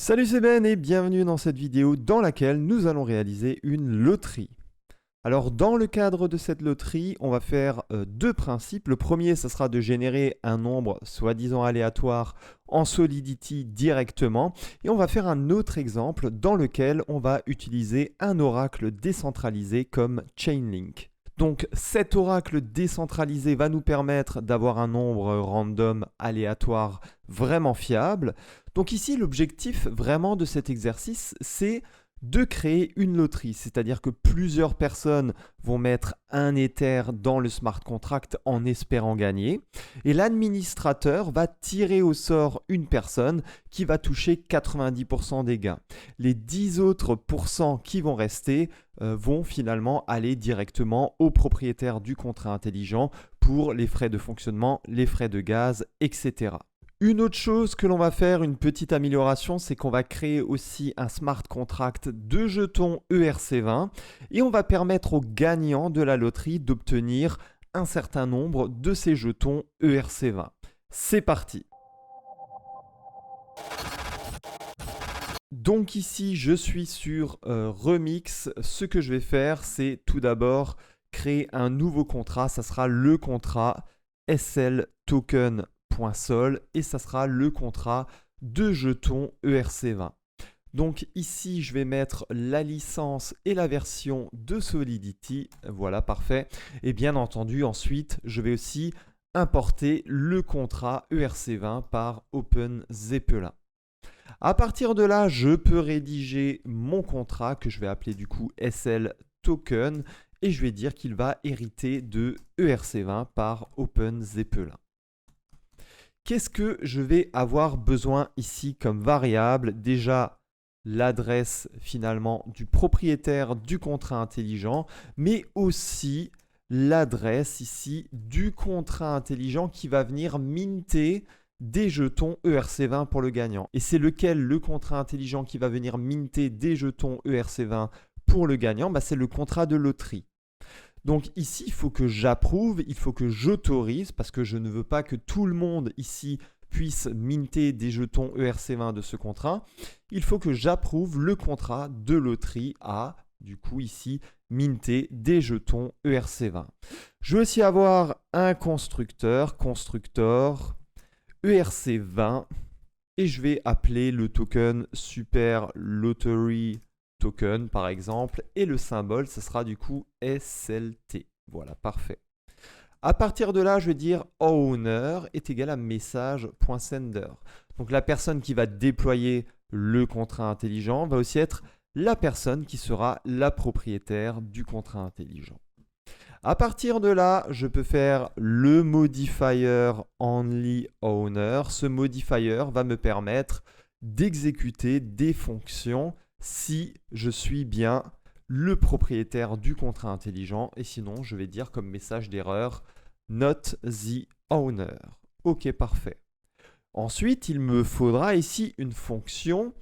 Salut, c'est Ben et bienvenue dans cette vidéo dans laquelle nous allons réaliser une loterie. Alors dans le cadre de cette loterie, on va faire deux principes. Le premier, ce sera de générer un nombre soi-disant aléatoire en Solidity directement. Et on va faire un autre exemple dans lequel on va utiliser un oracle décentralisé comme Chainlink. Donc cet oracle décentralisé va nous permettre d'avoir un nombre random aléatoire vraiment fiable. Donc ici, l'objectif vraiment de cet exercice, c'est de créer une loterie, c'est-à-dire que plusieurs personnes vont mettre un Ether dans le smart contract en espérant gagner, et l'administrateur va tirer au sort une personne qui va toucher 90% des gains. Les 10 autres pourcents qui vont rester vont finalement aller directement au propriétaire du contrat intelligent pour les frais de fonctionnement, les frais de gaz, etc. Une autre chose que l'on va faire, une petite amélioration, c'est qu'on va créer aussi un smart contract de jetons ERC20 et on va permettre aux gagnants de la loterie d'obtenir un certain nombre de ces jetons ERC20. C'est parti! Donc ici, je suis sur Remix. Ce que je vais faire, c'est tout d'abord créer un nouveau contrat. Ça sera le contrat SL Token .sol et ça sera le contrat de jetons ERC20. Donc ici, je vais mettre la licence et la version de Solidity. Voilà, parfait. Et bien entendu, ensuite, je vais aussi importer le contrat ERC20 par OpenZeppelin. À partir de là, je peux rédiger mon contrat que je vais appeler du coup SL Token et je vais dire qu'il va hériter de ERC20 par OpenZeppelin. Qu'est-ce que je vais avoir besoin ici comme variable? Déjà, l'adresse finalement du propriétaire du contrat intelligent, mais aussi l'adresse ici du contrat intelligent qui va venir minter des jetons ERC20 pour le gagnant. Et c'est lequel le contrat intelligent qui va venir minter des jetons ERC20 pour le gagnant? C'est le contrat de loterie. Donc ici, il faut que j'approuve, il faut que j'autorise, parce que je ne veux pas que tout le monde ici puisse minter des jetons ERC20 de ce contrat. Il faut que j'approuve le contrat de loterie à, du coup ici, minter des jetons ERC20. Je veux aussi avoir un constructeur ERC20, et je vais appeler le token Super Lottery Token par exemple, et le symbole, ce sera du coup SLT. Voilà, parfait. À partir de là, je vais dire owner est égal à message.sender. Donc la personne qui va déployer le contrat intelligent va aussi être la personne qui sera la propriétaire du contrat intelligent. À partir de là, je peux faire le modifier onlyOwner. Ce modifier va me permettre d'exécuter des fonctions si je suis bien le propriétaire du contrat intelligent. Et sinon, je vais dire comme message d'erreur not the owner. Ok, parfait. Ensuite, il me faudra ici une fonction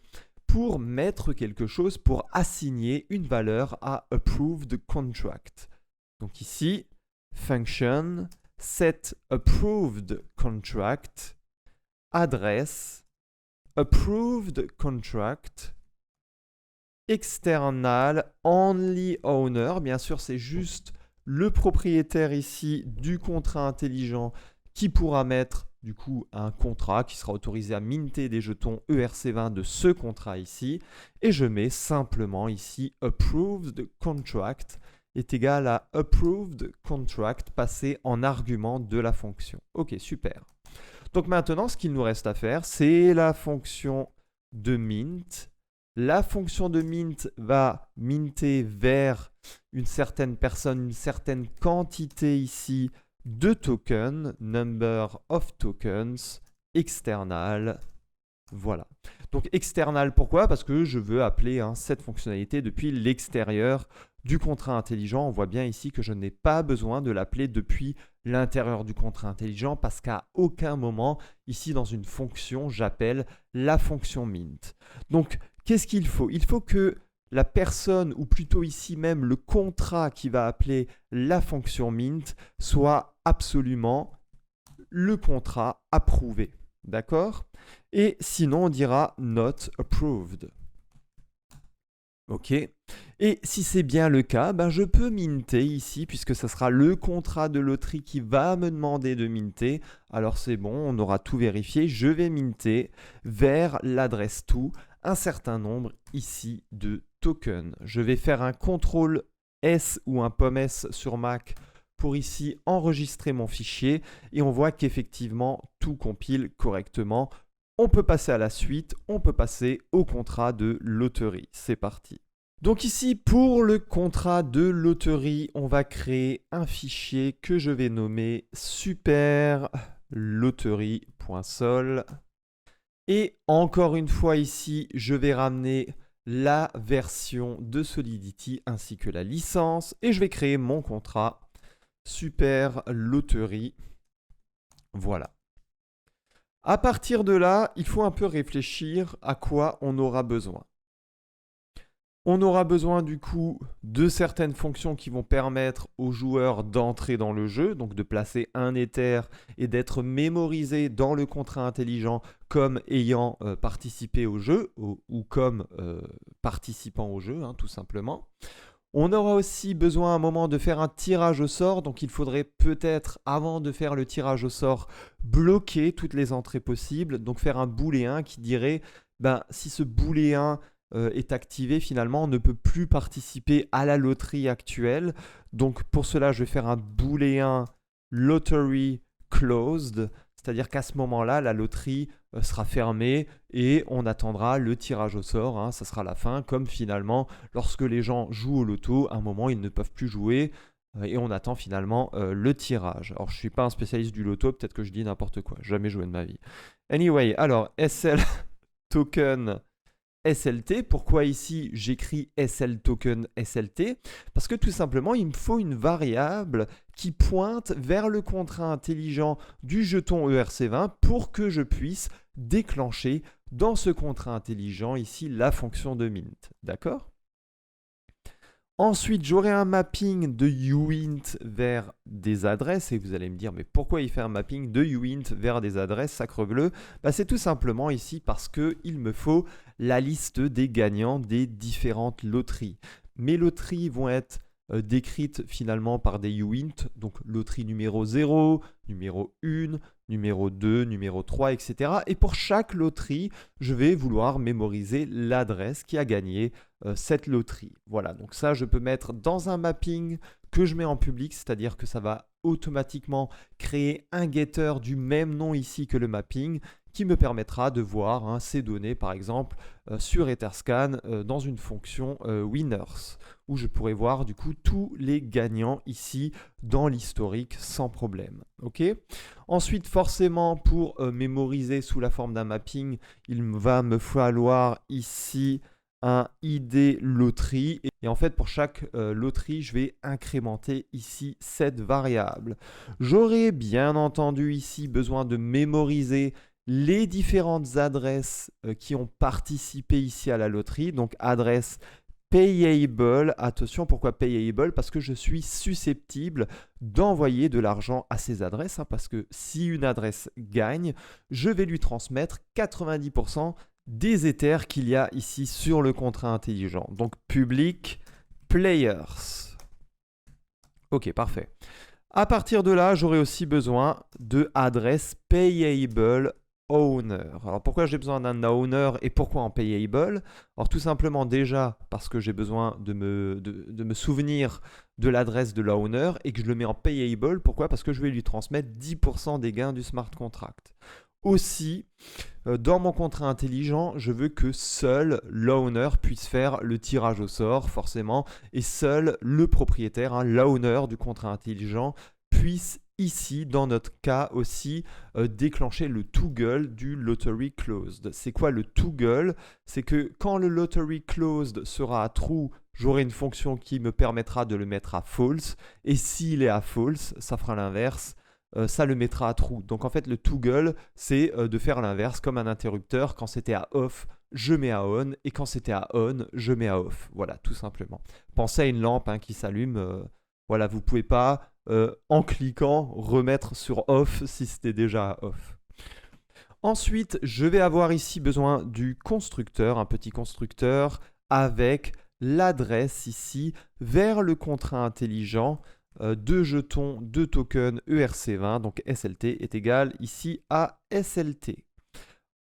pour mettre quelque chose, pour assigner une valeur à approved contract. Donc ici, function set approved contract adresse approved contract external only owner. Bien sûr, c'est juste le propriétaire ici du contrat intelligent qui pourra mettre du coup un contrat qui sera autorisé à minter des jetons ERC20 de ce contrat ici. Et je mets simplement ici approved contract est égal à approved contract passé en argument de la fonction. Ok, super. Donc maintenant, ce qu'il nous reste à faire, c'est la fonction de mint. La fonction de mint va minter vers une certaine personne, une certaine quantité ici de tokens, number of tokens, external. Voilà. Donc external, pourquoi? Parce que je veux appeler cette fonctionnalité depuis l'extérieur du contrat intelligent. On voit bien ici que je n'ai pas besoin de l'appeler depuis l'intérieur du contrat intelligent parce qu'à aucun moment, ici dans une fonction, j'appelle la fonction mint. Donc, qu'est-ce qu'il faut? Il faut que la personne, ou plutôt ici même le contrat qui va appeler la fonction mint, soit absolument le contrat approuvé. D'accord? Et sinon, on dira not approved. OK. Et si c'est bien le cas, ben je peux minter ici, puisque ça sera le contrat de loterie qui va me demander de minter. Alors c'est bon, on aura tout vérifié. Je vais minter vers l'adresse to un certain nombre ici de tokens. Je vais faire un CTRL S ou un POM S sur Mac pour ici enregistrer mon fichier et on voit qu'effectivement tout compile correctement. On peut passer à la suite, on peut passer au contrat de loterie. C'est parti. Donc ici, pour le contrat de loterie, on va créer un fichier que je vais nommer superloterie.sol. Et encore une fois ici, je vais ramener la version de Solidity ainsi que la licence. Et je vais créer mon contrat superloterie. Voilà. À partir de là, il faut un peu réfléchir à quoi on aura besoin. On aura besoin du coup de certaines fonctions qui vont permettre aux joueurs d'entrer dans le jeu, donc de placer un Ether et d'être mémorisé dans le contrat intelligent comme ayant participé au jeu ou comme participant au jeu, tout simplement. On aura aussi besoin à un moment de faire un tirage au sort, donc il faudrait peut-être, avant de faire le tirage au sort, bloquer toutes les entrées possibles, donc faire un booléen qui dirait, si ce booléen est activé, finalement, on ne peut plus participer à la loterie actuelle. Donc pour cela, je vais faire un booléen lottery closed, c'est-à-dire qu'à ce moment-là, la loterie sera fermée et on attendra le tirage au sort, ça sera la fin, comme finalement, lorsque les gens jouent au loto, à un moment, ils ne peuvent plus jouer et on attend finalement le tirage. Alors, je ne suis pas un spécialiste du loto, peut-être que je dis n'importe quoi, jamais joué de ma vie. Anyway, alors, SL token SLT. Pourquoi ici j'écris SL token SLT? Parce que tout simplement il me faut une variable qui pointe vers le contrat intelligent du jeton ERC20 pour que je puisse déclencher dans ce contrat intelligent ici la fonction de mint. D'accord? Ensuite, j'aurai un mapping de uint vers des adresses et vous allez me dire mais pourquoi il fait un mapping de uint vers des adresses, sacrebleu? C'est tout simplement ici parce qu'il me faut la liste des gagnants des différentes loteries. Mes loteries vont être décrites finalement par des uint, donc loterie numéro 0, numéro 1, numéro 2, numéro 3, etc. Et pour chaque loterie, je vais vouloir mémoriser l'adresse qui a gagné cette loterie. Voilà, donc ça, je peux mettre dans un mapping que je mets en public, c'est-à-dire que ça va automatiquement créer un getter du même nom ici que le mapping qui me permettra de voir ces données, par exemple, sur Etherscan dans une fonction winners, où je pourrais voir du coup tous les gagnants ici dans l'historique sans problème. Okay. Ensuite, forcément, pour mémoriser sous la forme d'un mapping, il va me falloir ici un ID loterie. Et en fait, pour chaque loterie, je vais incrémenter ici cette variable. J'aurai bien entendu ici besoin de mémoriser les différentes adresses qui ont participé ici à la loterie. Donc, adresse payable. Attention, pourquoi payable? Parce que je suis susceptible d'envoyer de l'argent à ces adresses. Parce que si une adresse gagne, je vais lui transmettre 90% des Ethers qu'il y a ici sur le contrat intelligent. Donc, public players. Ok, parfait. À partir de là, j'aurai aussi besoin de adresse payable owner. Alors pourquoi j'ai besoin d'un owner et pourquoi en payable? Alors tout simplement déjà parce que j'ai besoin de me souvenir de l'adresse de l'owner et que je le mets en payable. Pourquoi? Parce que je vais lui transmettre 10% des gains du smart contract. Aussi, dans mon contrat intelligent, je veux que seul l'owner puisse faire le tirage au sort, forcément, et seul le propriétaire, l'owner du contrat intelligent, puisse ici, dans notre cas aussi, déclencher le toggle du lottery closed. C'est quoi le toggle? C'est que quand le lottery closed sera à true, j'aurai une fonction qui me permettra de le mettre à false, et s'il est à false, ça fera l'inverse. Ça le mettra à true. Donc en fait le toggle c'est de faire l'inverse comme un interrupteur. Quand c'était à off, je mets à on et quand c'était à on, je mets à off. Voilà, tout simplement. Pensez à une lampe qui s'allume. Voilà, vous ne pouvez pas en cliquant remettre sur off si c'était déjà à off. Ensuite, je vais avoir ici besoin du constructeur, un petit constructeur avec l'adresse ici vers le contrat intelligent de jetons de token ERC20, donc SLT est égal ici à SLT.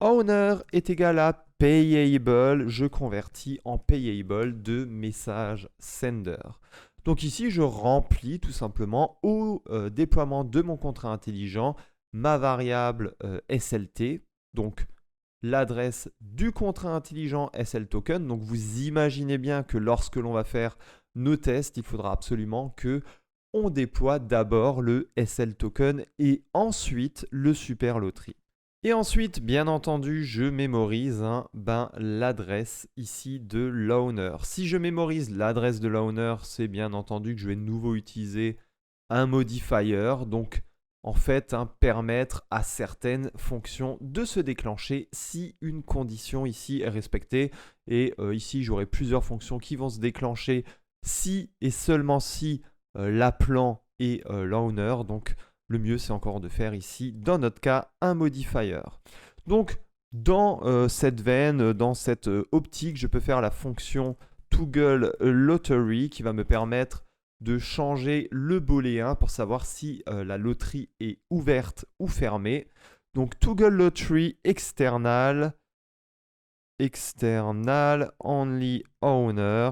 Owner est égal à payable, je convertis en payable de message sender. Donc ici, je remplis tout simplement au déploiement de mon contrat intelligent ma variable SLT, donc l'adresse du contrat intelligent SL token. Donc vous imaginez bien que lorsque l'on va faire nos tests, il faudra absolument que on déploie d'abord le SL token et ensuite le super loterie. Et ensuite, bien entendu, je mémorise l'adresse ici de l'owner. Si je mémorise l'adresse de l'owner, c'est bien entendu que je vais de nouveau utiliser un modifier. Donc, en fait, permettre à certaines fonctions de se déclencher si une condition ici est respectée. Et ici, j'aurai plusieurs fonctions qui vont se déclencher si et seulement si l'appelant est l'owner. Donc, le mieux, c'est encore de faire ici, dans notre cas, un modifier. Donc, dans cette veine, dans cette optique, je peux faire la fonction toggle lottery qui va me permettre de changer le booléen pour savoir si la loterie est ouverte ou fermée. Donc, toggle lottery external only owner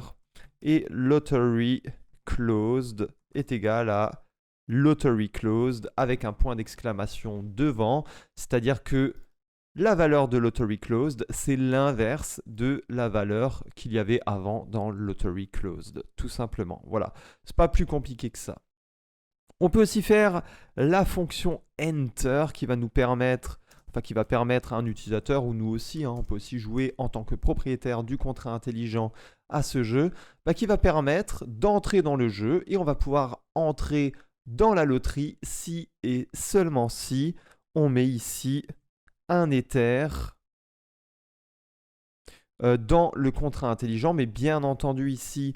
et lottery closed est égal à lottery closed avec un point d'exclamation devant, c'est-à-dire que la valeur de lottery closed, c'est l'inverse de la valeur qu'il y avait avant dans lottery closed, tout simplement. Voilà, c'est pas plus compliqué que ça. On peut aussi faire la fonction enter qui va nous permettre, qui va permettre à un utilisateur, ou nous aussi, on peut aussi jouer en tant que propriétaire du contrat intelligent à ce jeu, qui va permettre d'entrer dans le jeu et on va pouvoir entrer dans la loterie si et seulement si on met ici un Ether dans le contrat intelligent, mais bien entendu ici,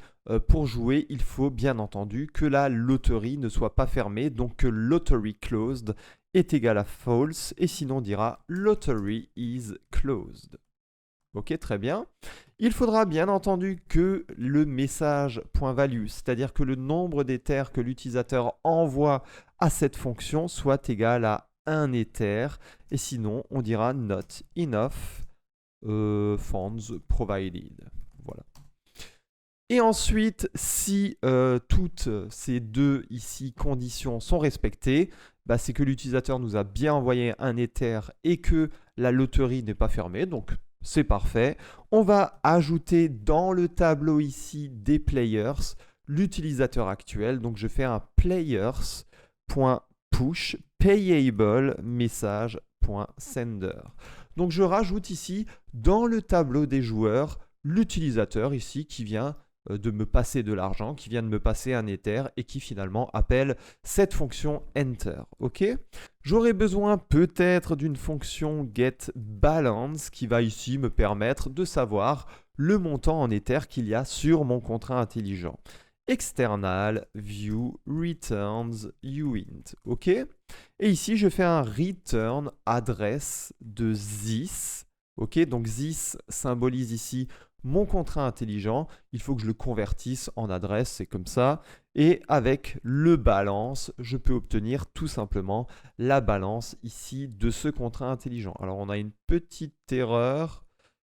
pour jouer, il faut bien entendu que la loterie ne soit pas fermée, donc que lottery closed est égal à false, et sinon on dira lottery is closed. Ok, très bien. Il faudra bien entendu que le message .value, c'est-à-dire que le nombre d'éthers que l'utilisateur envoie à cette fonction soit égal à 1 ether, et sinon on dira not enough funds provided. Voilà. Et ensuite, si toutes ces deux ici conditions sont respectées, c'est que l'utilisateur nous a bien envoyé un ether et que la loterie n'est pas fermée, donc c'est parfait. On va ajouter dans le tableau ici des players l'utilisateur actuel. Donc je fais un players.push payable message.sender. Donc je rajoute ici dans le tableau des joueurs l'utilisateur ici qui vient de me passer de l'argent, qui vient de me passer un ether et qui finalement appelle cette fonction enter. Ok ? J'aurai besoin peut-être d'une fonction getBalance qui va ici me permettre de savoir le montant en ether qu'il y a sur mon contrat intelligent. External view returns uint. Ok ? Et ici, je fais un return adresse de this. Ok ? Donc this symbolise ici mon contrat intelligent, il faut que je le convertisse en adresse, c'est comme ça. Et avec le balance, je peux obtenir tout simplement la balance ici de ce contrat intelligent. Alors on a une petite erreur,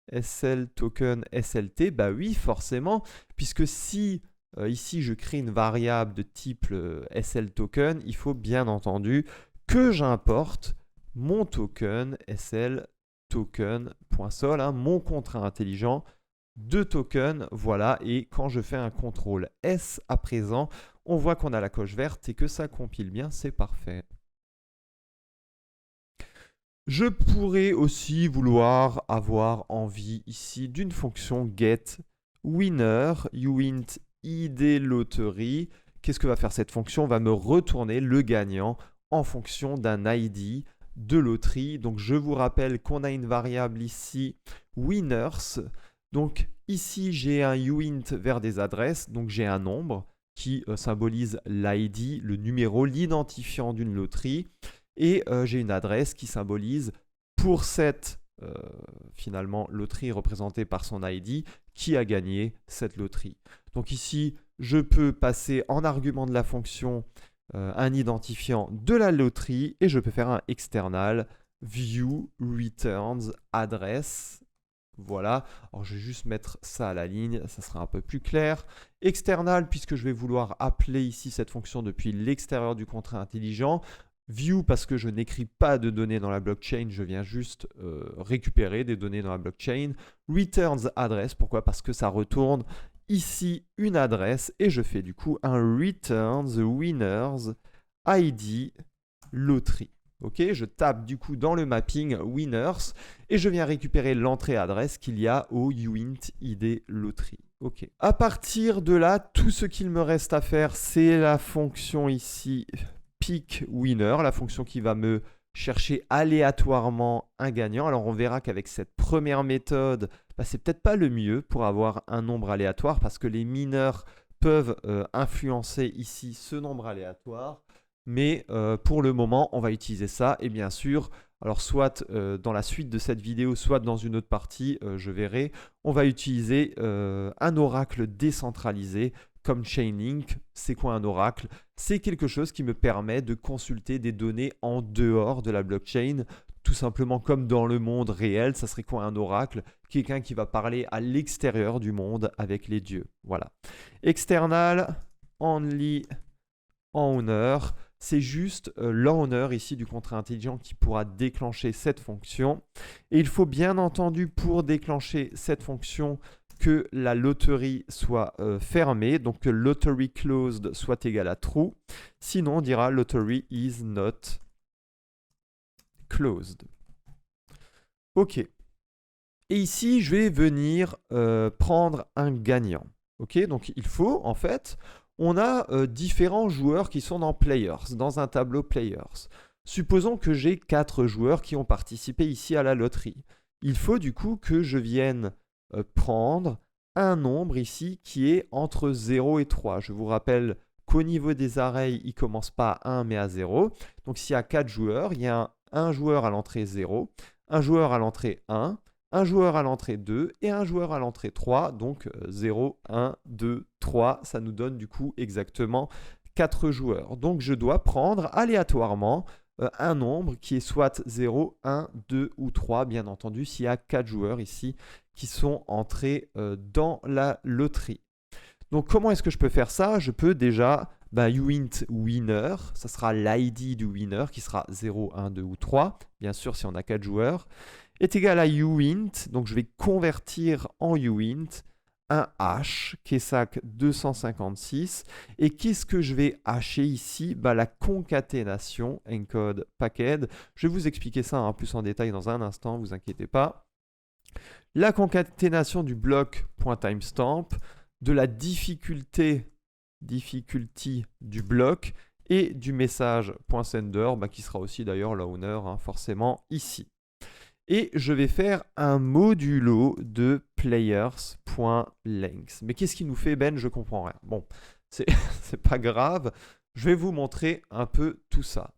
SL token SLT, oui forcément, puisque si ici je crée une variable de type SL token, il faut bien entendu que j'importe mon token SL token.sol, mon contrat intelligent, de tokens, voilà, et quand je fais un CTRL S à présent, on voit qu'on a la coche verte et que ça compile bien, c'est parfait. Je pourrais aussi vouloir avoir envie ici d'une fonction getWinner, uint id lottery. Qu'est-ce que va faire cette fonction ? Va me retourner le gagnant en fonction d'un ID de loterie. Donc je vous rappelle qu'on a une variable ici, winners. Donc ici, j'ai un uint vers des adresses, donc j'ai un nombre qui symbolise l'ID, le numéro, l'identifiant d'une loterie, et j'ai une adresse qui symbolise pour cette finalement loterie représentée par son ID qui a gagné cette loterie. Donc ici, je peux passer en argument de la fonction un identifiant de la loterie et je peux faire un external view returns address. Voilà, alors je vais juste mettre ça à la ligne, ça sera un peu plus clair. External, puisque je vais vouloir appeler ici cette fonction depuis l'extérieur du contrat intelligent. View, parce que je n'écris pas de données dans la blockchain, je viens juste récupérer des données dans la blockchain. Returns address, pourquoi? Parce que ça retourne ici une adresse et je fais du coup un returns winners ID loterie. Ok, je tape du coup dans le mapping winners et je viens récupérer l'entrée adresse qu'il y a au uint id loterie. Ok. À partir de là, tout ce qu'il me reste à faire, c'est la fonction ici pick winner, la fonction qui va me chercher aléatoirement un gagnant. Alors on verra qu'avec cette première méthode, c'est peut-être pas le mieux pour avoir un nombre aléatoire parce que les mineurs peuvent influencer ici ce nombre aléatoire. Mais pour le moment, on va utiliser ça. Et bien sûr, alors soit dans la suite de cette vidéo, soit dans une autre partie, je verrai, on va utiliser un oracle décentralisé comme Chainlink. C'est quoi un oracle? C'est quelque chose qui me permet de consulter des données en dehors de la blockchain, tout simplement comme dans le monde réel. Ça serait quoi un oracle? Quelqu'un qui va parler à l'extérieur du monde avec les dieux. Voilà. External, only owner. C'est juste l'owner ici du contrat intelligent qui pourra déclencher cette fonction. Et il faut bien entendu pour déclencher cette fonction que la loterie soit fermée, donc que lottery closed soit égal à true. Sinon, on dira lottery is not closed. Ok. Et ici, je vais venir prendre un gagnant. Ok, donc il faut en fait, on a différents joueurs qui sont dans Players, dans un tableau Players. Supposons que j'ai 4 joueurs qui ont participé ici à la loterie. Il faut du coup que je vienne prendre un nombre ici qui est entre 0 et 3. Je vous rappelle qu'au niveau des arrays, il ne commence pas à 1 mais à 0. Donc s'il y a 4 joueurs, il y a un joueur à l'entrée 0, un joueur à l'entrée 1, un joueur à l'entrée 2 et un joueur à l'entrée 3. Donc 0, 1, 2, 3. Ça nous donne du coup exactement 4 joueurs. Donc je dois prendre aléatoirement un nombre qui est soit 0, 1, 2 ou 3, bien entendu, s'il y a 4 joueurs ici qui sont entrés dans la loterie. Donc comment est-ce que je peux faire ça? Je peux déjà uint winner, ça sera l'ID du winner qui sera 0, 1, 2 ou 3, bien sûr si on a 4 joueurs, est égal à uint, donc je vais convertir en uint un hash, Kesak 256. Et qu'est-ce que je vais hasher ici? La concaténation encode packed. Je vais vous expliquer ça un plus en détail dans un instant, vous inquiétez pas. La concaténation du bloc.timestamp, de la difficulty du bloc et du message.sender, qui sera aussi d'ailleurs l'owner, forcément ici. Et je vais faire un modulo de players.length. Mais qu'est-ce qui nous fait, Ben? Je comprends rien. Bon, c'est pas grave. Je vais vous montrer un peu tout ça.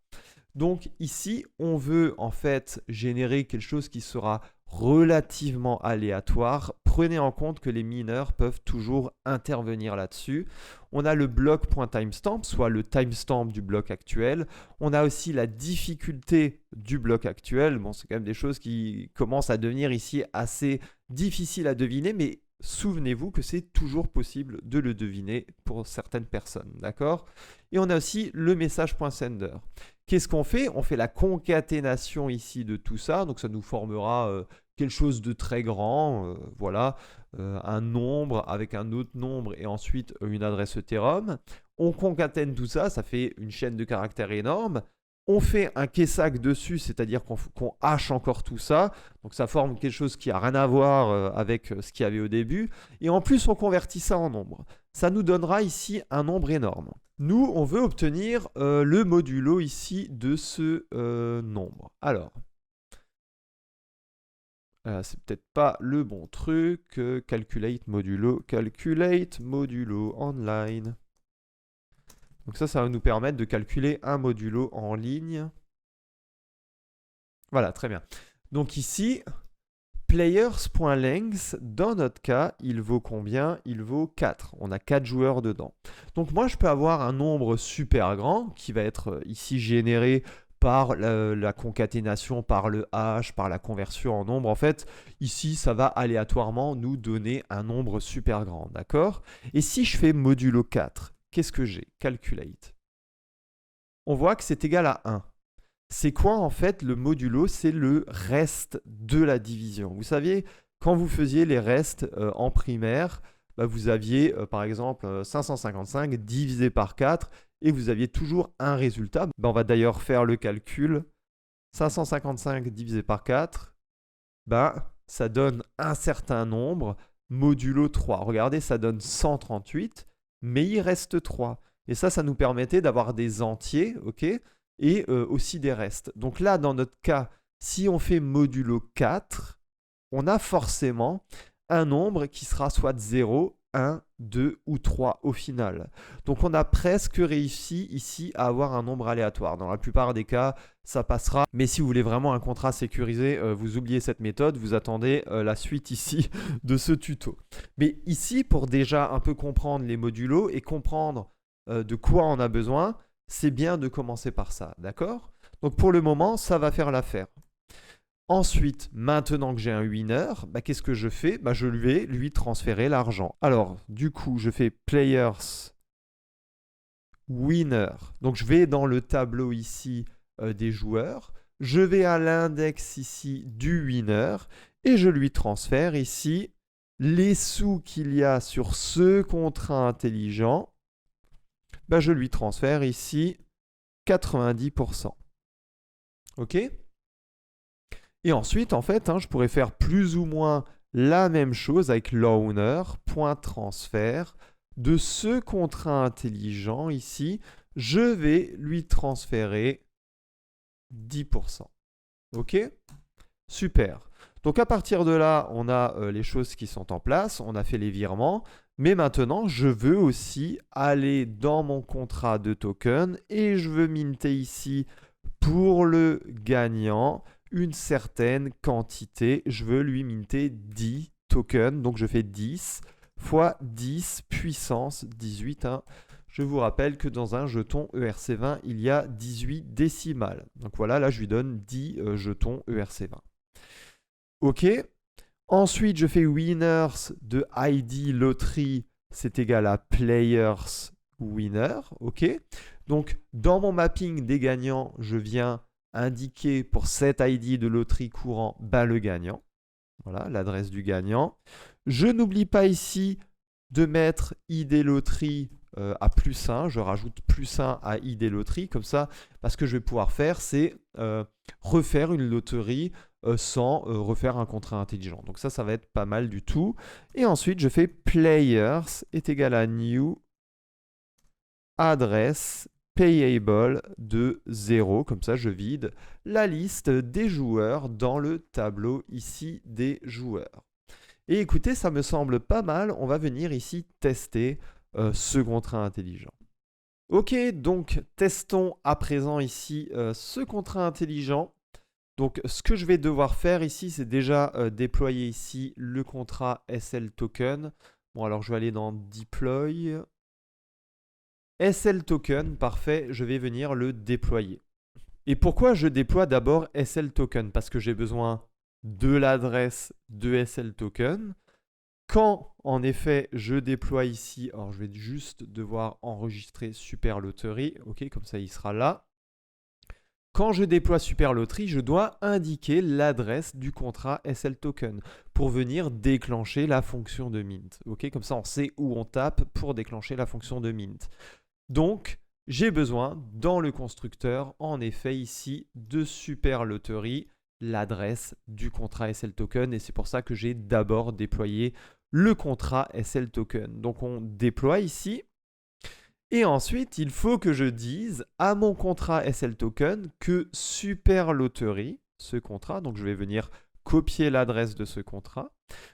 Donc ici, on veut en fait générer quelque chose qui sera relativement aléatoire. Prenez en compte que les mineurs peuvent toujours intervenir là-dessus. On a le bloc.timestamp, soit le timestamp du bloc actuel. On a aussi la difficulté du bloc actuel. Bon, c'est quand même des choses qui commencent à devenir ici assez difficiles à deviner, mais souvenez-vous que c'est toujours possible de le deviner pour certaines personnes, d'accord? Et on a aussi le message.sender. Qu'est-ce qu'on fait? On fait la concaténation ici de tout ça, donc ça nous formera quelque chose de très grand, voilà, un nombre avec un autre nombre et ensuite une adresse Ethereum. On concatène tout ça, ça fait une chaîne de caractères énorme. On fait un Kesak dessus, c'est-à-dire qu'on hache encore tout ça. Donc ça forme quelque chose qui n'a rien à voir avec ce qu'il y avait au début. Et en plus, on convertit ça en nombre. Ça nous donnera ici un nombre énorme. Nous, on veut obtenir le modulo ici de ce nombre. Alors, c'est peut-être pas le bon truc. Calculate modulo online. Donc ça va nous permettre de calculer un modulo en ligne. Voilà, très bien. Donc ici, players.length, dans notre cas, il vaut combien? Il vaut 4. On a 4 joueurs dedans. Donc moi, je peux avoir un nombre super grand qui va être ici généré par la concaténation, par le hash, par la conversion en nombre. En fait, ici, ça va aléatoirement nous donner un nombre super grand, d'accord? Et si je fais modulo 4, qu'est-ce que j'ai? Calculate. On voit que c'est égal à 1. C'est quoi en fait le modulo? C'est le reste de la division. Vous saviez, quand vous faisiez les restes en primaire, bah, vous aviez par exemple 555 divisé par 4 et vous aviez toujours un résultat. Bah, on va d'ailleurs faire le calcul. 555 divisé par 4, bah, ça donne un certain nombre modulo 3. Regardez, ça donne 138, mais il reste 3. Et ça nous permettait d'avoir des entiers, ok, et aussi des restes. Donc là, dans notre cas, si on fait modulo 4, on a forcément un nombre qui sera soit 0, 1, 2 ou 3 au final. Donc on a presque réussi ici à avoir un nombre aléatoire. Dans la plupart des cas, ça passera. Mais si vous voulez vraiment un contrat sécurisé, vous oubliez cette méthode, vous attendez la suite ici de ce tuto. Mais ici, pour déjà un peu comprendre les modulos et comprendre de quoi on a besoin, c'est bien de commencer par ça, d'accord? Donc pour le moment, ça va faire l'affaire. Ensuite, maintenant que j'ai un winner, bah, qu'est-ce que je fais? Bah, je vais lui transférer l'argent. Alors, du coup, je fais players winner. Donc je vais dans le tableau ici des joueurs. Je vais à l'index ici du winner et je lui transfère ici les sous qu'il y a sur ce contrat intelligent. Bah, je lui transfère ici 90%. OK? Et ensuite, en fait, je pourrais faire plus ou moins la même chose avec l'owner.transfert de ce contrat intelligent ici. Je vais lui transférer 10%. OK? Super. Donc à partir de là, on a les choses qui sont en place, on a fait les virements. Mais maintenant, je veux aussi aller dans mon contrat de token et je veux minter ici pour le gagnant une certaine quantité. Je veux lui minter 10 tokens. Donc je fais 10 fois 10 puissance 18. Je vous rappelle que dans un jeton ERC20, il y a 18 décimales. Donc voilà, là je lui donne 10 jetons ERC20. OK. Ensuite, je fais winners de ID loterie, c'est égal à players winner. OK. Donc, dans mon mapping des gagnants, je viens indiquer pour cet ID de loterie courant le gagnant. Voilà, l'adresse du gagnant. Je n'oublie pas ici de mettre ID loterie à +1. Je rajoute +1 à ID loterie. Comme ça, parce que je vais pouvoir faire, c'est refaire une loterie sans refaire un contrat intelligent. Donc ça va être pas mal du tout. Et ensuite, je fais players est égal à new adresse payable de 0. Comme ça, je vide la liste des joueurs dans le tableau ici des joueurs. Et écoutez, ça me semble pas mal. On va venir ici tester ce contrat intelligent. Ok, donc testons à présent ici ce contrat intelligent. Donc, ce que je vais devoir faire ici, c'est déjà déployer ici le contrat SL Token. Bon, alors je vais aller dans Deploy. SL Token, parfait, je vais venir le déployer. Et pourquoi je déploie d'abord SL Token? Parce que j'ai besoin de l'adresse de SL Token. Quand, en effet, je déploie ici, alors je vais juste devoir enregistrer Super Lottery. Ok, comme ça, il sera là. Quand je déploie Super Lottery, je dois indiquer l'adresse du contrat SL Token pour venir déclencher la fonction de mint. Okay, comme ça, on sait où on tape pour déclencher la fonction de mint. Donc, j'ai besoin, dans le constructeur, en effet, ici, de Super Lottery, l'adresse du contrat SL Token. Et c'est pour ça que j'ai d'abord déployé le contrat SL Token. Donc, on déploie ici. Et ensuite, il faut que je dise à mon contrat SL Token que Super Lottery, ce contrat, donc je vais venir copier l'adresse de ce contrat,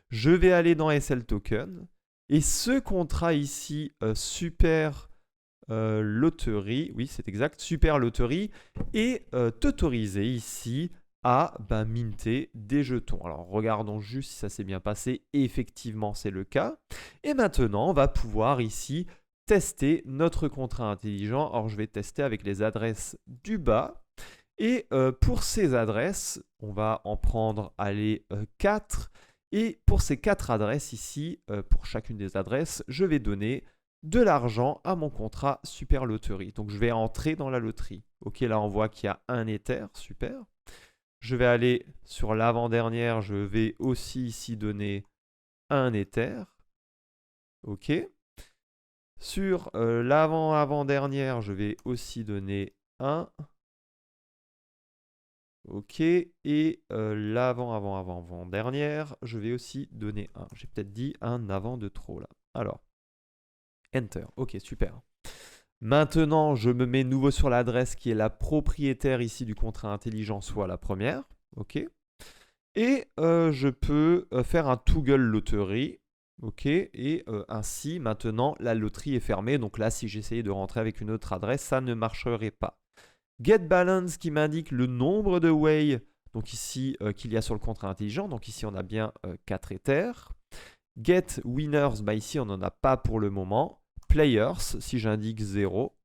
je vais aller dans SL Token, et ce contrat ici, Super Lottery, oui c'est exact, Super Lottery, est autorisé ici à minter des jetons. Alors regardons juste si ça s'est bien passé. Effectivement, c'est le cas. Et maintenant, on va pouvoir ici tester notre contrat intelligent. Alors je vais tester avec les adresses du bas. Et pour ces adresses, on va en prendre, allez, 4. Et pour ces 4 adresses ici, pour chacune des adresses, je vais donner de l'argent à mon contrat Super Loterie. Donc je vais entrer dans la loterie. Ok, là on voit qu'il y a un Ether, super. Je vais aller sur l'avant-dernière, je vais aussi ici donner un Ether. Ok. Sur l'avant-avant-dernière, je vais aussi donner 1. Ok. Et l'avant-avant-avant-avant-dernière, je vais aussi donner 1. J'ai peut-être dit un avant de trop là. Alors, Enter. Ok, super. Maintenant, je me mets nouveau sur l'adresse qui est la propriétaire ici du contrat intelligent, soit la première. Ok. Et je peux faire un toggle loterie. Ok. Et ainsi, maintenant, la loterie est fermée. Donc là, si j'essayais de rentrer avec une autre adresse, ça ne marcherait pas. Get balance qui m'indique le nombre de way donc ici qu'il y a sur le contrat intelligent. Donc ici, on a bien 4 ethers. Get winners, ici, on n'en a pas pour le moment. Players, si j'indique 0.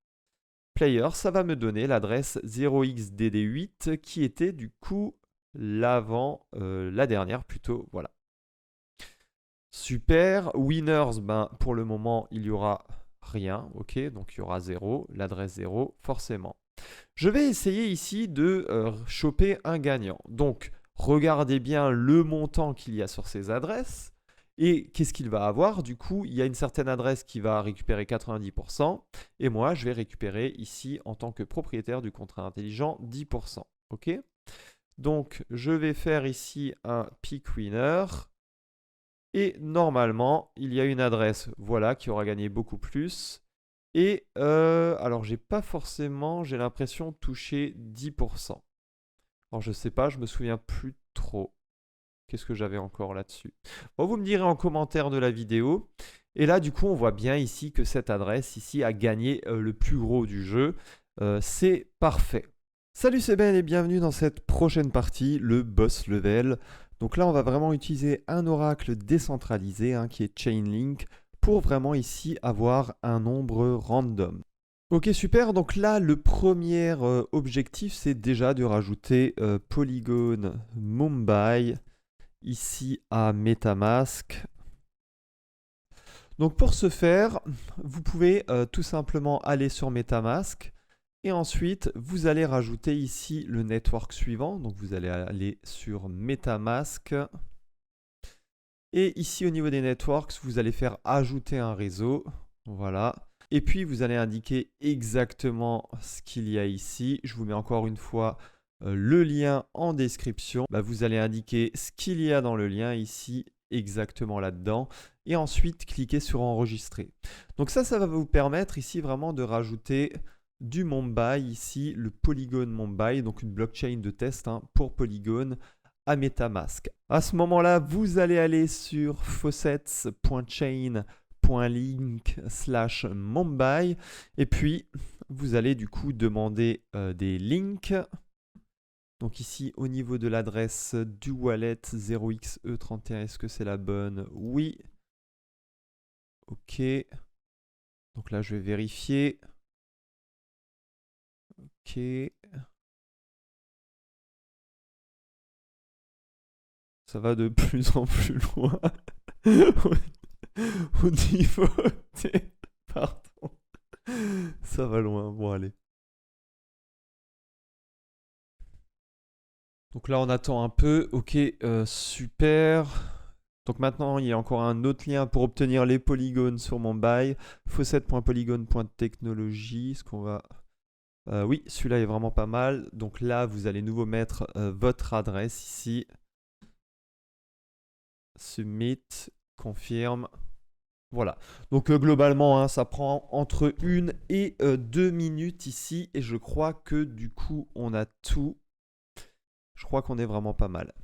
Players, ça va me donner l'adresse 0xdd8 qui était du coup la dernière plutôt. Voilà. Super. Winners, pour le moment, il n'y aura rien. Ok, donc il y aura 0, l'adresse 0, forcément. Je vais essayer ici de choper un gagnant. Donc, regardez bien le montant qu'il y a sur ces adresses. Et qu'est-ce qu'il va avoir? Du coup, il y a une certaine adresse qui va récupérer 90%. Et moi, je vais récupérer ici, en tant que propriétaire du contrat intelligent, 10%. OK? Donc, je vais faire ici un pick winner. Et normalement, il y a une adresse, voilà, qui aura gagné beaucoup plus. Et alors, j'ai pas forcément, j'ai l'impression, touché 10%. Alors, je sais pas, je me souviens plus trop. Qu'est-ce que j'avais encore là-dessus? Bon, vous me direz en commentaire de la vidéo. Et là, du coup, on voit bien ici que cette adresse ici a gagné le plus gros du jeu. C'est parfait. Salut, c'est Ben et bienvenue dans cette prochaine partie, le boss level. Donc là, on va vraiment utiliser un oracle décentralisé qui est Chainlink pour vraiment ici avoir un nombre random. Ok, super. Donc là, le premier objectif, c'est déjà de rajouter Polygon Mumbai ici à MetaMask. Donc pour ce faire, vous pouvez tout simplement aller sur MetaMask et ensuite vous allez rajouter ici le network suivant. Donc vous allez aller sur MetaMask et ici au niveau des networks, vous allez faire ajouter un réseau. Voilà. Et puis vous allez indiquer exactement ce qu'il y a ici. Je vous mets encore une fois le lien en description. Vous allez indiquer ce qu'il y a dans le lien ici, exactement là-dedans. Et ensuite, cliquez sur enregistrer. Donc ça va vous permettre ici vraiment de rajouter du Mumbai ici, le Polygon Mumbai, donc une blockchain de test pour Polygon à MetaMask. À ce moment-là, vous allez aller sur faucets.chain.link/Mumbai et puis vous allez du coup demander des links. Donc ici, au niveau de l'adresse du wallet 0xe31, est-ce que c'est la bonne? Oui. Ok. Donc là, je vais vérifier. Ok. Ça va de plus en plus loin au niveau des... Pardon. Ça va loin. Bon, allez. Donc là, on attend un peu. Ok, super. Donc maintenant, il y a encore un autre lien pour obtenir les polygones sur mon bail. Faucet.polygone.technologie. Ce qu'on va... oui, celui-là est vraiment pas mal. Donc là, vous allez nouveau mettre votre adresse ici. Submit, confirme. Voilà. Donc globalement, ça prend entre 1 et 2 minutes ici. Et je crois que du coup, on a tout. Je crois qu'on est vraiment pas mal.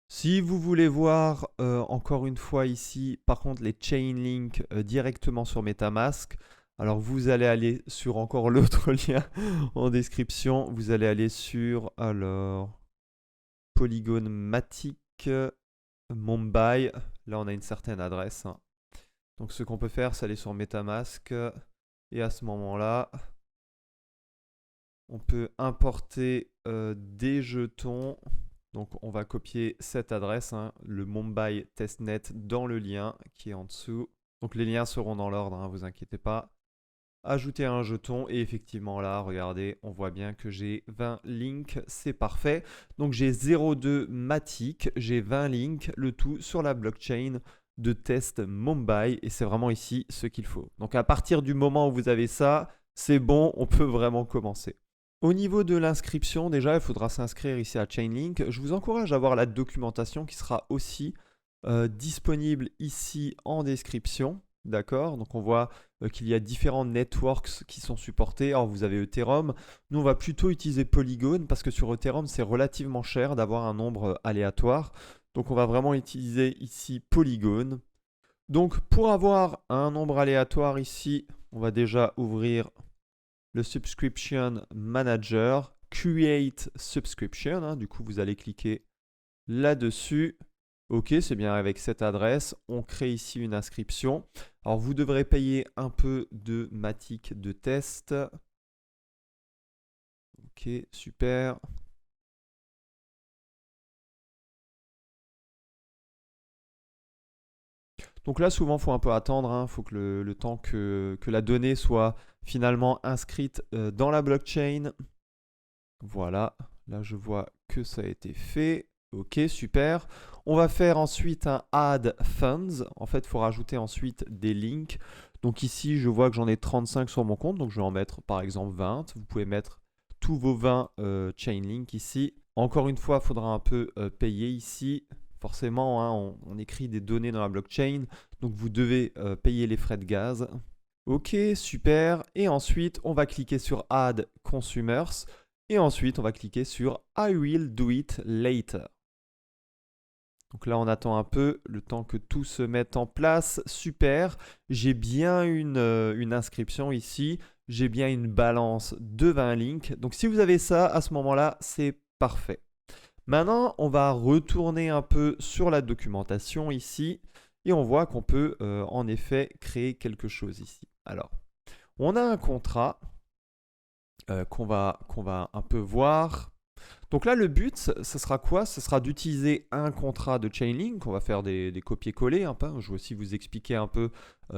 Si vous voulez voir encore une fois ici, par contre, les Chainlink directement sur MetaMask, alors vous allez aller sur encore l'autre lien en description. Vous allez aller sur, alors, Polygon Matic Mumbai. Là, on a une certaine adresse, hein. Donc, ce qu'on peut faire, c'est aller sur MetaMask. Et à ce moment-là, on peut importer des jetons. Donc, on va copier cette adresse, hein, le Mumbai Testnet, dans le lien qui est en dessous. Donc, les liens seront dans l'ordre, hein, vous inquiétez pas. Ajouter un jeton et effectivement là, regardez, on voit bien que j'ai 20 links, c'est parfait. Donc j'ai 0,2 Matic, j'ai 20 links, le tout sur la blockchain de test Mumbai et c'est vraiment ici ce qu'il faut. Donc à partir du moment où vous avez ça, c'est bon, on peut vraiment commencer. Au niveau de l'inscription, déjà, il faudra s'inscrire ici à Chainlink. Je vous encourage à voir la documentation qui sera aussi disponible ici en description. D'accord, donc on voit qu'il y a différents networks qui sont supportés. Alors vous avez Ethereum, nous on va plutôt utiliser Polygon parce que sur Ethereum c'est relativement cher d'avoir un nombre aléatoire. Donc on va vraiment utiliser ici Polygon. Donc pour avoir un nombre aléatoire ici, on va déjà ouvrir le Subscription Manager, Create Subscription, hein. Du coup vous allez cliquer là-dessus. Ok, c'est bien avec cette adresse. On crée ici une inscription. Alors, vous devrez payer un peu de Matic de test. Ok, super. Donc là, souvent, il faut un peu attendre. Il faut que le temps que la donnée soit finalement inscrite dans la blockchain. Voilà, là, je vois que ça a été fait. Ok, super. On va faire ensuite un Add Funds. En fait, il faut rajouter ensuite des links. Donc ici, je vois que j'en ai 35 sur mon compte. Donc je vais en mettre par exemple 20. Vous pouvez mettre tous vos 20 Chainlink ici. Encore une fois, il faudra un peu payer ici. Forcément, hein, on écrit des données dans la blockchain. Donc vous devez payer les frais de gaz. Ok, super. Et ensuite, on va cliquer sur Add Consumers. Et ensuite, on va cliquer sur I will do it later. Donc là, on attend un peu le temps que tout se mette en place. Super. J'ai bien une inscription ici. J'ai bien une balance de 20 links. Donc si vous avez ça, à ce moment-là, c'est parfait. Maintenant, on va retourner un peu sur la documentation ici. Et on voit qu'on peut en effet créer quelque chose ici. Alors, on a un contrat qu'on va un peu voir. Donc là, le but, ce sera quoi? Ce sera d'utiliser un contrat de Chainlink. On va faire des copier-coller un peu. Je vais aussi vous expliquer un peu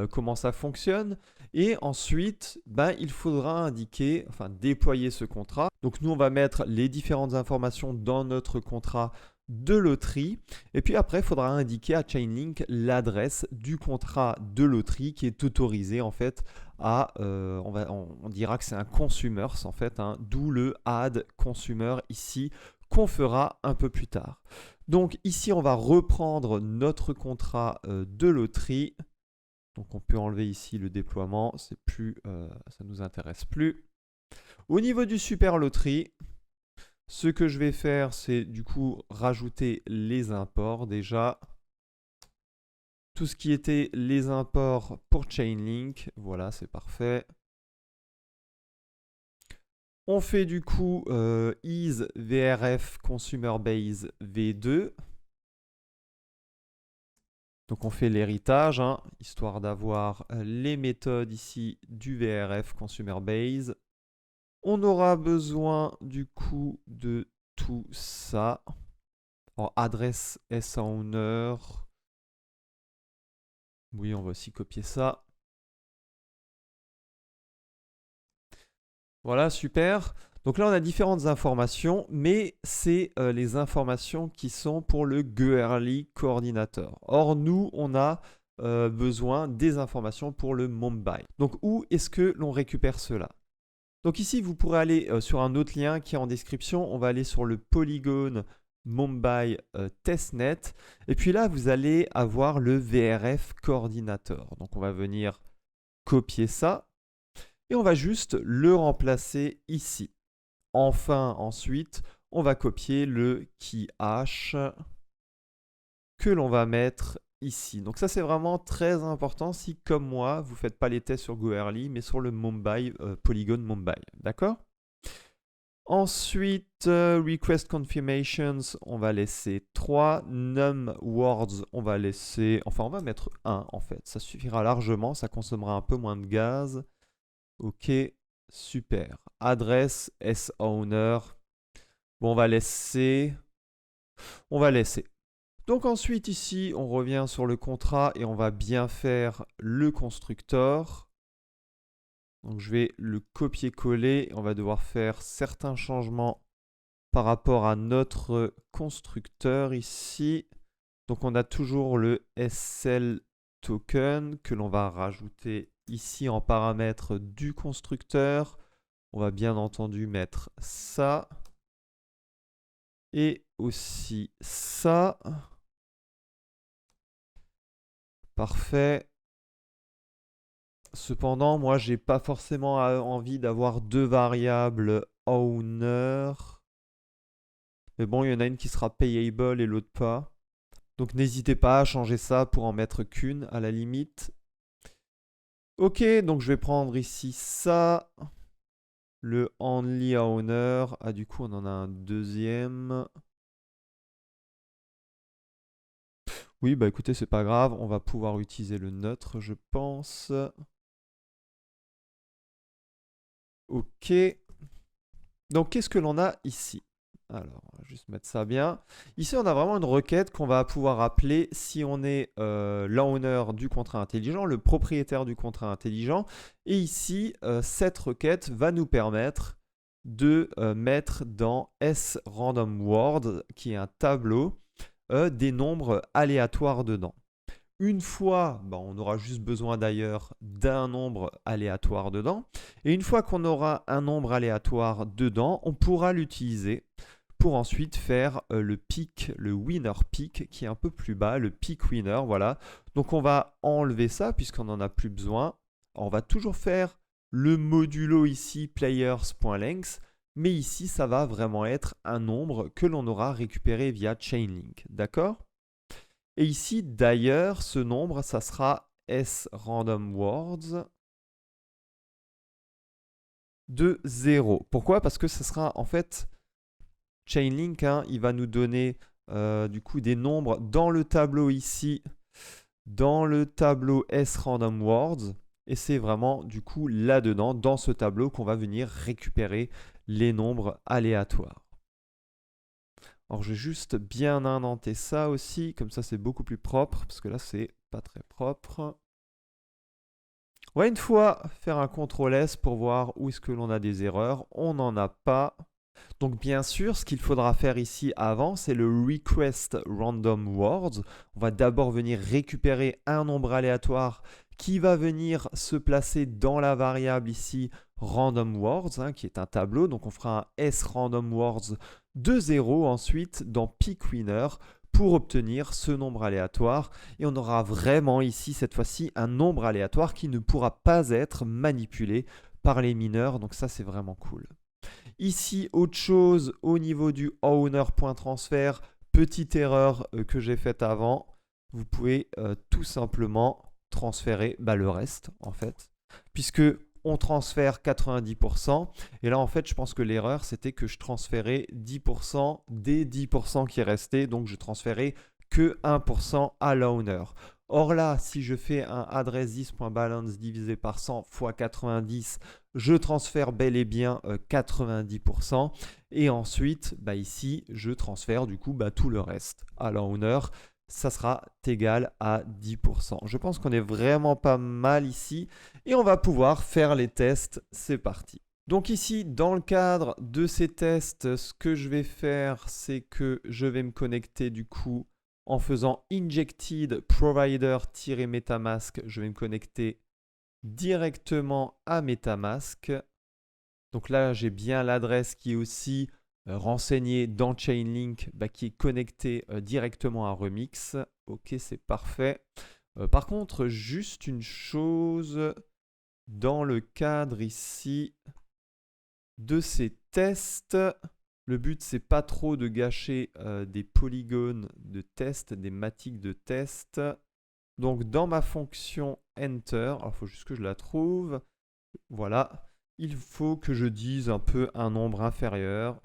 comment ça fonctionne. Et ensuite, il faudra indiquer, enfin déployer ce contrat. Donc nous, on va mettre les différentes informations dans notre contrat de loterie. Et puis après, il faudra indiquer à Chainlink l'adresse du contrat de loterie qui est autorisé en fait à, on dira que c'est un consumers en fait, hein, d'où le add consumer ici qu'on fera un peu plus tard. Donc ici, on va reprendre notre contrat de loterie. Donc on peut enlever ici le déploiement, c'est plus, ça nous intéresse plus. Au niveau du super loterie, ce que je vais faire, c'est du coup rajouter les imports déjà. Tout ce qui était les imports pour Chainlink, voilà, c'est parfait. On fait du coup is vrf consumer base v2. Donc on fait l'héritage, hein, histoire d'avoir les méthodes ici du vrf consumer base. On aura besoin du coup de tout ça. Alors, adresse S-owner. Oui, on va aussi copier ça. Voilà, super. Donc là, on a différentes informations, mais c'est les informations qui sont pour le Goerli Coordinator. Or, nous, on a besoin des informations pour le Mumbai. Donc, où est-ce que l'on récupère cela? Donc ici, vous pourrez aller sur un autre lien qui est en description. On va aller sur le Polygon Mumbai Testnet. Et puis là, vous allez avoir le VRF Coordinator. Donc on va venir copier ça. Et on va juste le remplacer ici. Enfin, ensuite, on va copier le key hash que l'on va mettre ici. Donc ça, c'est vraiment très important si, comme moi, vous ne faites pas les tests sur Goerli, mais sur le Mumbai, Polygon Mumbai. D'accord? Ensuite, request confirmations, on va laisser 3. Num words, on va laisser... Enfin, on va mettre 1 en fait. Ça suffira largement, ça consommera un peu moins de gaz. Ok, super. Adresse, sowner. Bon, on va laisser... On va laisser. Donc ensuite, ici, on revient sur le contrat et on va bien faire le constructeur. Donc je vais le copier-coller. On va devoir faire certains changements par rapport à notre constructeur ici. Donc on a toujours le SL token que l'on va rajouter ici en paramètre du constructeur. On va bien entendu mettre ça. Et aussi ça. Parfait. Cependant, moi, j'ai pas forcément envie d'avoir deux variables owner. Mais bon, il y en a une qui sera payable et l'autre pas. Donc n'hésitez pas à changer ça pour en mettre qu'une à la limite. Ok, donc je vais prendre ici ça. Le only owner. Ah, du coup, on en a un deuxième. Oui, bah écoutez, c'est pas grave. On va pouvoir utiliser le neutre, je pense. Ok. Donc, qu'est-ce que l'on a ici? Alors, on va juste mettre ça bien. Ici, on a vraiment une requête qu'on va pouvoir appeler si on est l'owner du contrat intelligent, le propriétaire du contrat intelligent. Et ici, cette requête va nous permettre de mettre dans sRandomWord, qui est un tableau, des nombres aléatoires dedans. Une fois, on aura juste besoin d'ailleurs d'un nombre aléatoire dedans. Et une fois qu'on aura un nombre aléatoire dedans, on pourra l'utiliser pour ensuite faire le pick, le winner pick qui est un peu plus bas, le pick winner, voilà. Donc on va enlever ça puisqu'on n'en a plus besoin. On va toujours faire le modulo ici players.length, mais ici ça va vraiment être un nombre que l'on aura récupéré via Chainlink, d'accord? Et ici, d'ailleurs, ce nombre, ça sera sRandomWords de 0. Pourquoi? Parce que ce sera en fait Chainlink, hein, il va nous donner du coup des nombres dans le tableau ici, dans le tableau sRandomWords. Et c'est vraiment du coup là-dedans, dans ce tableau, qu'on va venir récupérer les nombres aléatoires. Alors je vais juste bien indenter ça aussi, comme ça c'est beaucoup plus propre, parce que là c'est pas très propre. On va une fois faire un CTRL S pour voir où est-ce que l'on a des erreurs. On n'en a pas. Donc bien sûr, ce qu'il faudra faire ici avant, c'est le request random words. On va d'abord venir récupérer un nombre aléatoire qui va venir se placer dans la variable ici random words, hein, qui est un tableau. Donc on fera un sRandom words de 0 ensuite dans pick winner pour obtenir ce nombre aléatoire. Et on aura vraiment ici, cette fois-ci, un nombre aléatoire qui ne pourra pas être manipulé par les mineurs. Donc ça, c'est vraiment cool. Ici, autre chose au niveau du owner.transfer, petite erreur que j'ai faite avant. Vous pouvez tout simplement transférer le reste, en fait, puisque on transfère 90%. Et là, en fait, je pense que l'erreur, c'était que je transférais 10% des 10% qui restaient. Donc, je transférais que 1% à l'owner. Or là, si je fais un address10.balance divisé par 100 fois 90, je transfère bel et bien 90%. Et ensuite, ici, je transfère du coup tout le reste à l'owner. Ça sera égal à 10%. Je pense qu'on est vraiment pas mal ici. Et on va pouvoir faire les tests. C'est parti. Donc ici, dans le cadre de ces tests, ce que je vais faire, c'est que je vais me connecter du coup en faisant injected provider-metamask. Je vais me connecter directement à MetaMask. Donc là, j'ai bien l'adresse qui est aussi renseignée dans Chainlink, qui est connectée directement à Remix. Ok, c'est parfait. Par contre, juste une chose, dans le cadre ici de ces tests, le but, c'est pas trop de gâcher des polygones de test, des matiques de test. Donc, dans ma fonction enter, il faut juste que je la trouve. Voilà. il faut que je dise un peu un nombre inférieur.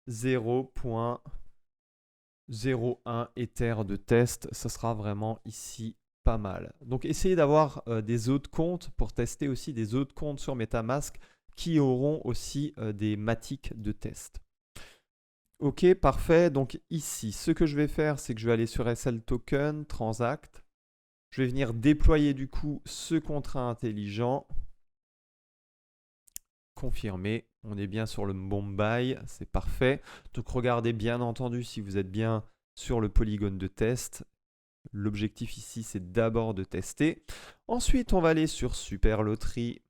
0.01 Ether de test, ça sera vraiment ici pas mal. Donc essayez d'avoir des autres comptes pour tester aussi des autres comptes sur MetaMask qui auront aussi des matiques de test. Ok, parfait. Donc ici, ce que je vais faire, c'est que je vais aller sur SL Token, Transact. Je vais venir déployer du coup ce contrat intelligent. Confirmer. On est bien sur le bon bail, c'est parfait. Donc regardez bien entendu si vous êtes bien sur le polygone de test. L'objectif ici, c'est d'abord de tester. Ensuite, on va aller sur Super Loterie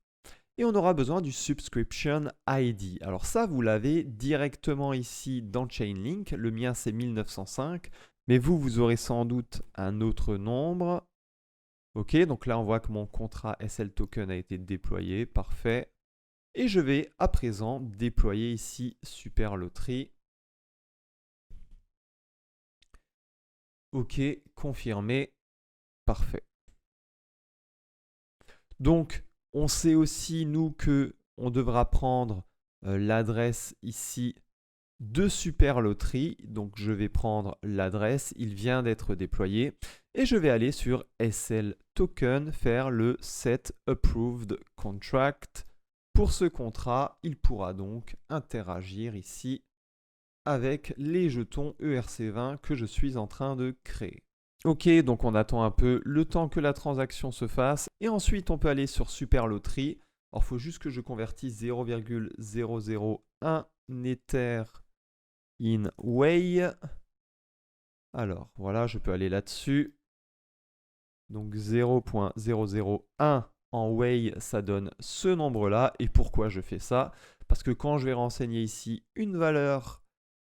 et on aura besoin du Subscription ID. Alors ça, vous l'avez directement ici dans Chainlink. Le mien, c'est 1905, mais vous aurez sans doute un autre nombre. Ok, donc là, on voit que mon contrat SL Token a été déployé. Parfait. Et je vais à présent déployer ici Super Loterie. Ok, confirmé. Parfait. Donc, on sait aussi, nous, que on devra prendre l'adresse ici de Super Loterie. Donc, je vais prendre l'adresse. Il vient d'être déployé. Et je vais aller sur SL Token, faire le Set Approved Contract. Pour ce contrat, il pourra donc interagir ici avec les jetons ERC20 que je suis en train de créer. Ok, donc on attend un peu le temps que la transaction se fasse. Et ensuite, on peut aller sur Super Loterie. Alors, il faut juste que je convertisse 0,001 Ether in Wei. Alors, voilà, je peux aller là-dessus. Donc 0.001 en Wei, ça donne ce nombre-là. Et pourquoi je fais ça? Parce que quand je vais renseigner ici une valeur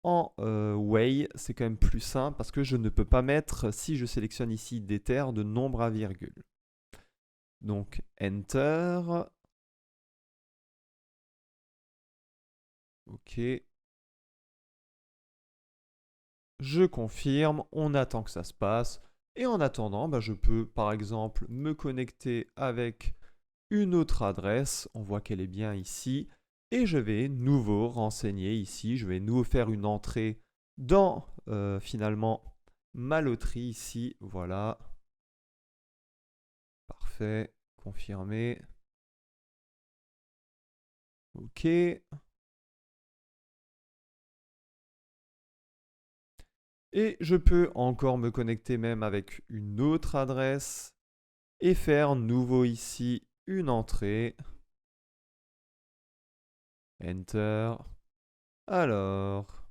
en Wei, c'est quand même plus simple parce que je ne peux pas mettre, si je sélectionne ici d'Ether, de nombre à virgule. Donc Enter. Ok. Je confirme, on attend que ça se passe. Et en attendant, je peux par exemple me connecter avec une autre adresse. On voit qu'elle est bien ici. Et je vais nouveau renseigner ici. Je vais nouveau faire une entrée dans finalement ma loterie ici. Voilà. Parfait. Confirmé. Ok. Et je peux encore me connecter même avec une autre adresse et faire nouveau ici une entrée. Enter. Alors,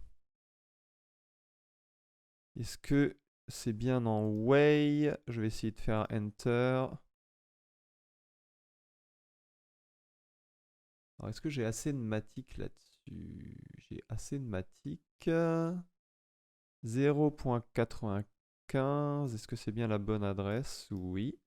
est-ce que c'est bien en Wei? Je vais essayer de faire Enter. Alors, est-ce que j'ai assez de matic là-dessus? J'ai assez de matic. 0.95. Est-ce que c'est bien la bonne adresse? Oui.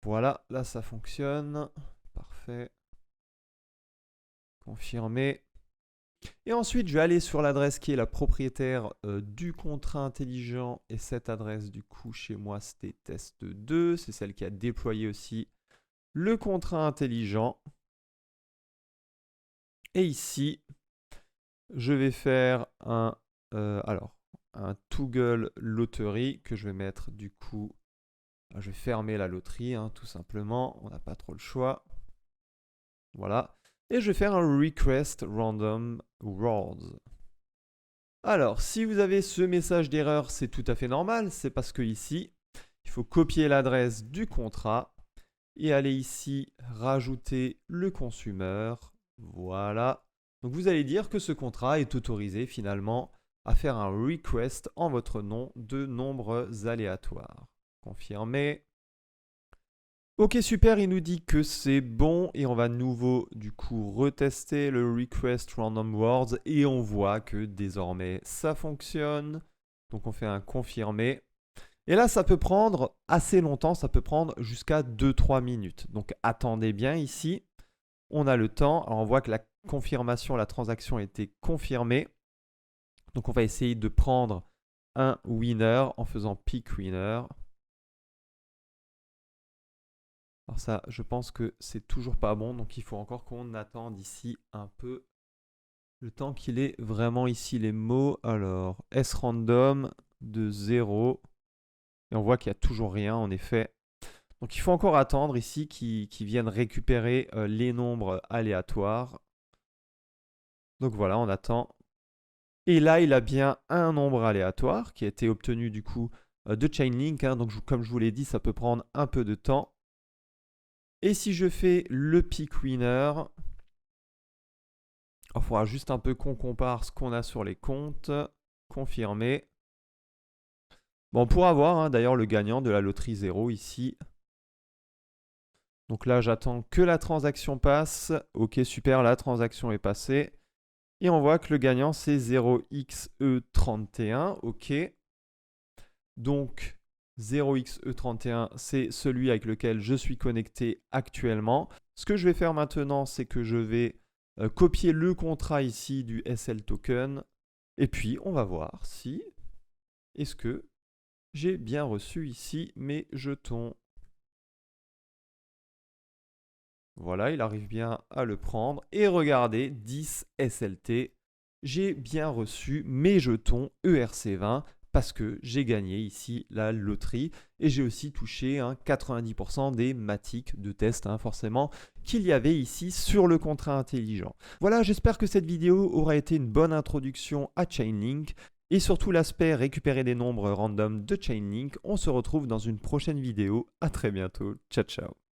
Voilà, là ça fonctionne. Parfait. Confirmé. Et ensuite, je vais aller sur l'adresse qui est la propriétaire du contrat intelligent. Et cette adresse, du coup, chez moi, c'était test2. C'est celle qui a déployé aussi le contrat intelligent. Et ici, je vais faire un toggle loterie que je vais mettre du coup. Je vais fermer la loterie, tout simplement. On n'a pas trop le choix. Voilà. Et je vais faire un request random words. Alors, si vous avez ce message d'erreur, c'est tout à fait normal. C'est parce que ici, il faut copier l'adresse du contrat et aller ici rajouter le consumer. Voilà. Donc vous allez dire que ce contrat est autorisé finalement à faire un request en votre nom de nombres aléatoires. Confirmé. Ok, super, il nous dit que c'est bon et on va nouveau du coup retester le request random words et on voit que désormais ça fonctionne. Donc on fait un confirmé. Et là, ça peut prendre assez longtemps, ça peut prendre jusqu'à 2-3 minutes. Donc attendez bien ici, on a le temps. Alors on voit que la confirmation, la transaction a été confirmée. Donc on va essayer de prendre un winner en faisant pick winner. Alors ça, je pense que c'est toujours pas bon, donc il faut encore qu'on attende ici un peu le temps qu'il ait vraiment ici les mots. Alors, sRandom de 0. Et on voit qu'il n'y a toujours rien, en effet. Donc il faut encore attendre ici qu'ils viennent récupérer les nombres aléatoires. Donc voilà, on attend. Et là, il a bien un nombre aléatoire qui a été obtenu du coup de Chainlink. Donc comme je vous l'ai dit, ça peut prendre un peu de temps. Et si je fais le pick winner, il faudra juste un peu qu'on compare ce qu'on a sur les comptes. Confirmer. Bon, on pourra voir d'ailleurs le gagnant de la loterie 0 ici. Donc là, j'attends que la transaction passe. Ok, super, la transaction est passée. Et on voit que le gagnant, c'est 0xe31. Ok. Donc, 0xe31, c'est celui avec lequel je suis connecté actuellement. Ce que je vais faire maintenant, c'est que je vais copier le contrat ici du SL token. Et puis, on va voir si est-ce que j'ai bien reçu ici mes jetons. Voilà, il arrive bien à le prendre. Et regardez, 10 SLT. J'ai bien reçu mes jetons ERC20 parce que j'ai gagné ici la loterie. Et j'ai aussi touché 90% des matiques de test, forcément, qu'il y avait ici sur le contrat intelligent. Voilà, j'espère que cette vidéo aura été une bonne introduction à Chainlink. Et surtout l'aspect récupérer des nombres random de Chainlink. On se retrouve dans une prochaine vidéo. À très bientôt. Ciao, ciao.